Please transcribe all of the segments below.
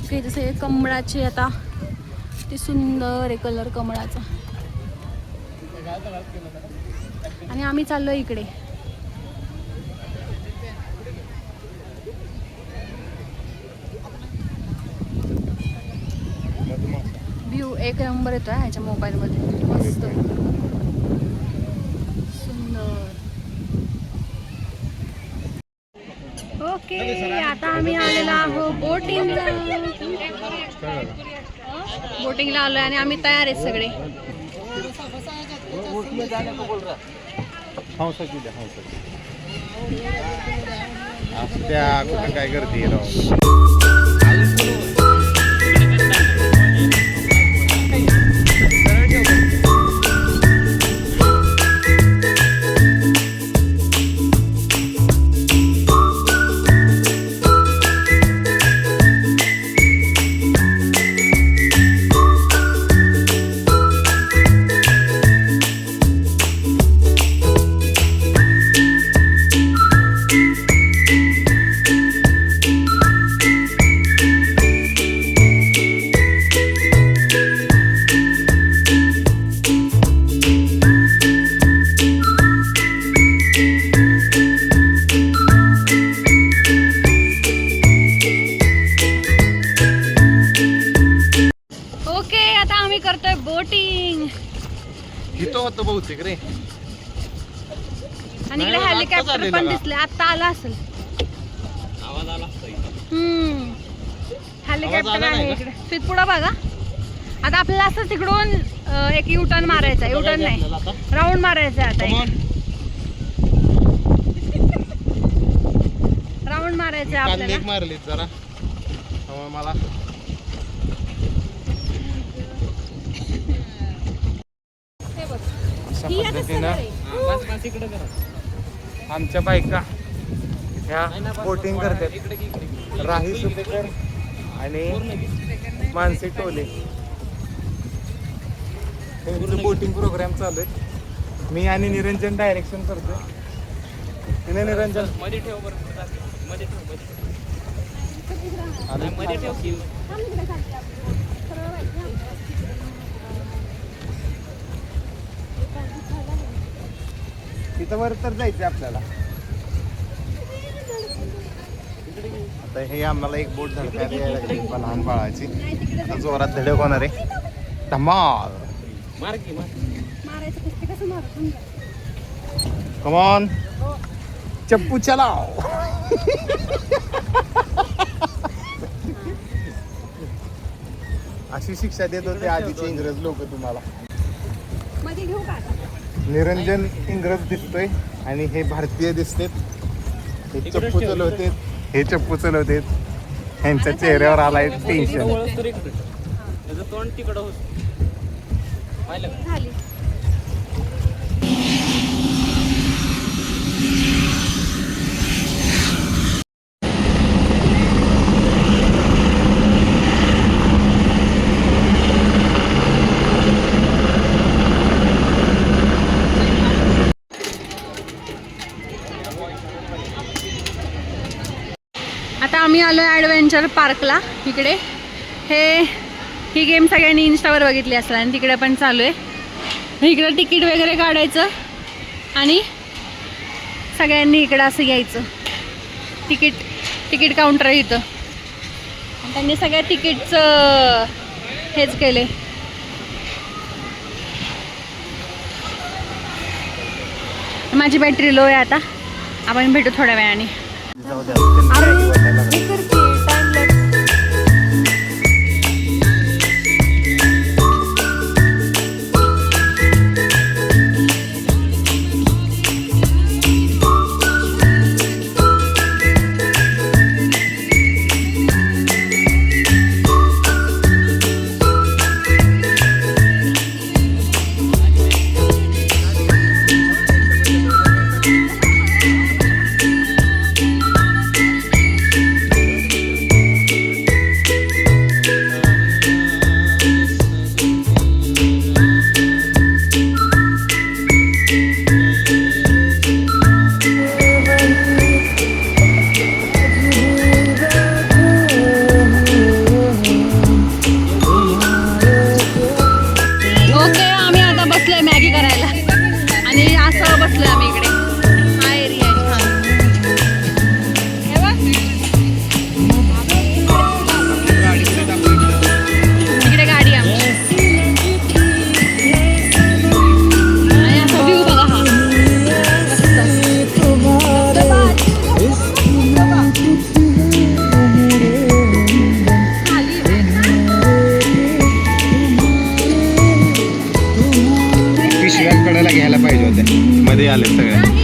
Okay, जसे कमळाचे आता ते सुंदर आहे कलर कमळाचा. आणि आम्ही चाललो इकडे. व्ह्यू एक नंबर येतोय ह्याच्या मोबाईलमध्ये, मस्त सुंदर. ओके, आता आम्ही आलेलो आहोत बोटिंगला. बोटिंगला आलोय आणि आम्ही तयार आहेत सगळे. काय गर्दी बोटिंग. इथं होतं बहुतेक रे. आणि इकडे हेलिकॉप्टर पण दिसले, आता आला असेल. आवाज आला. हेलिकॉप्टर आहे इकडे. फिर पुढं बघा. आता आपल्याला असं तिकडून एक युटर्न मारायचा. युटर्न नाही, राऊंड मारायचा. आता राऊंड मारायचं आपल्याला. मारली जरा मला. आमच्या बायका ह्या बोटिंग करतात. राही सुपेकर आणि मानसी टोले त्यांचं बोटिंग प्रोग्राम चालू आहे. मी आणि निरंजन डायरेक्शन करतो. निरंजन मध्ये ठेव बरं, मध्ये ठेव. तिथं वर तर जायचं आपल्याला. आता हे आम्हाला एक बोट धडकायला यायला लागली लहान बाळाची. आता जोरात धडक होणार आहे. धमाल. कमॉन चप्पू चलाव. अशी शिक्षा देत होते आधीचे इंग्रज लोक तुम्हाला. निरंजन इंग्रज दिसतोय आणि हे भारतीय दिसतेत. हे चप्पू चलवते, हे चप्पू चलवते. ह्यांच्या चेहऱ्यावर आलाय टेन्शन. आता आम्ही आलो आहे ॲडव्हेंचर पार्कला. इकडे ही गेम सगळ्यांनी इन्स्टावर बघितली असेल आणि तिकडे पण चालू आहे. इकडं तिकीट वगैरे काढायचं आणि सगळ्यांनी इकडं असं यायचं. तिकीट काउंटर आहे इथं. आणि त्यांनी सगळ्या तिकीटचं हेच केले. माझी बॅटरी लो आहे. आता आपण भेटू थोड्या वेळाने. घरी आले सगळे.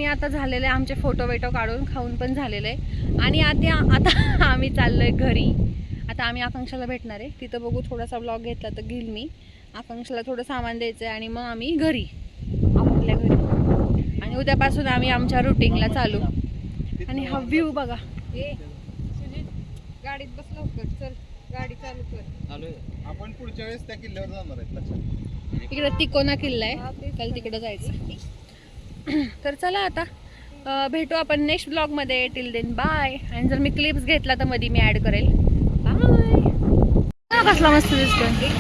आता झालेलं आहे आमचे फोटो वेटो काढून खाऊन पण झालेलं आहे आणि आता आम्ही चाललोय घरी. आता आम्ही आकांक्षाला भेटणार आहे तिथं बघू थोडासा ब्लॉग घेतला तर घेईल मी. आकांक्षाला थोडं सामान द्यायचं आहे आणि मग आम्ही घरी आपापल्या घरी आणि उद्यापासून आम्ही आमच्या रुटीनला चालू. आणि हा व्ह्यू बघा. गाडीत बस लवकर चल गाडी चालू कर. आपण पुढच्या वेळेस त्या किल्ल्यावर जाणार आहेत लक्षात. इकडे तिकोना किल्ला आहे चल तिकडं जायचं. तर चला आता भेटू आपण नेक्स्ट ब्लॉगमध्ये. Till then bye. आणि जर मी क्लिप्स घेतला तर मध्ये मी ॲड करेल. बाय. कसला मस्त दिसतोय.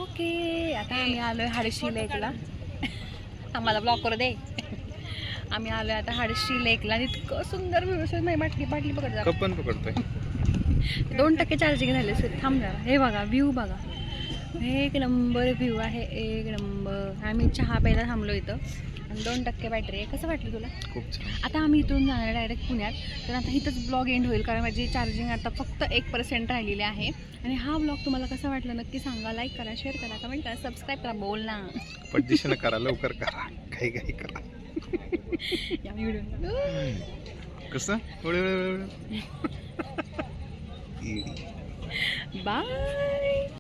ओके आता आम्ही आलोय हाडशी लेकला. आम्हाला ब्लॉक करू दे. आम्ही आलोय आता हाडशी लेकला. इतकं सुंदर व्यवस्थित नाही बाटली बाटली पकड जा. कपन पकडतोय. 2% चार्जिंग झाले सर. थांब जरा. हे बघा व्ह्यू बघा. एक नंबर व्ह्यू आहे एक नंबर. आम्ही चहा प्यायला थांबलो इथं आणि 2% बॅटरी आहे. कसं वाटलं तुला? खूप छान. आता आम्ही इथून जाणार डायरेक्ट पुण्यात. तर आता इथंच ब्लॉग एंड होईल कारण माझी चार्जिंग आता फक्त 1% राहिलेली आहे. आणि हा ब्लॉग तुम्हाला कसा वाटला नक्की सांगा. लाईक करा शेअर करा कमेंट करा सबस्क्राईब करा. बोल ना पटदिशीनं करा लवकर करा काही काही करा. या व्हिडिओ कसं बाय.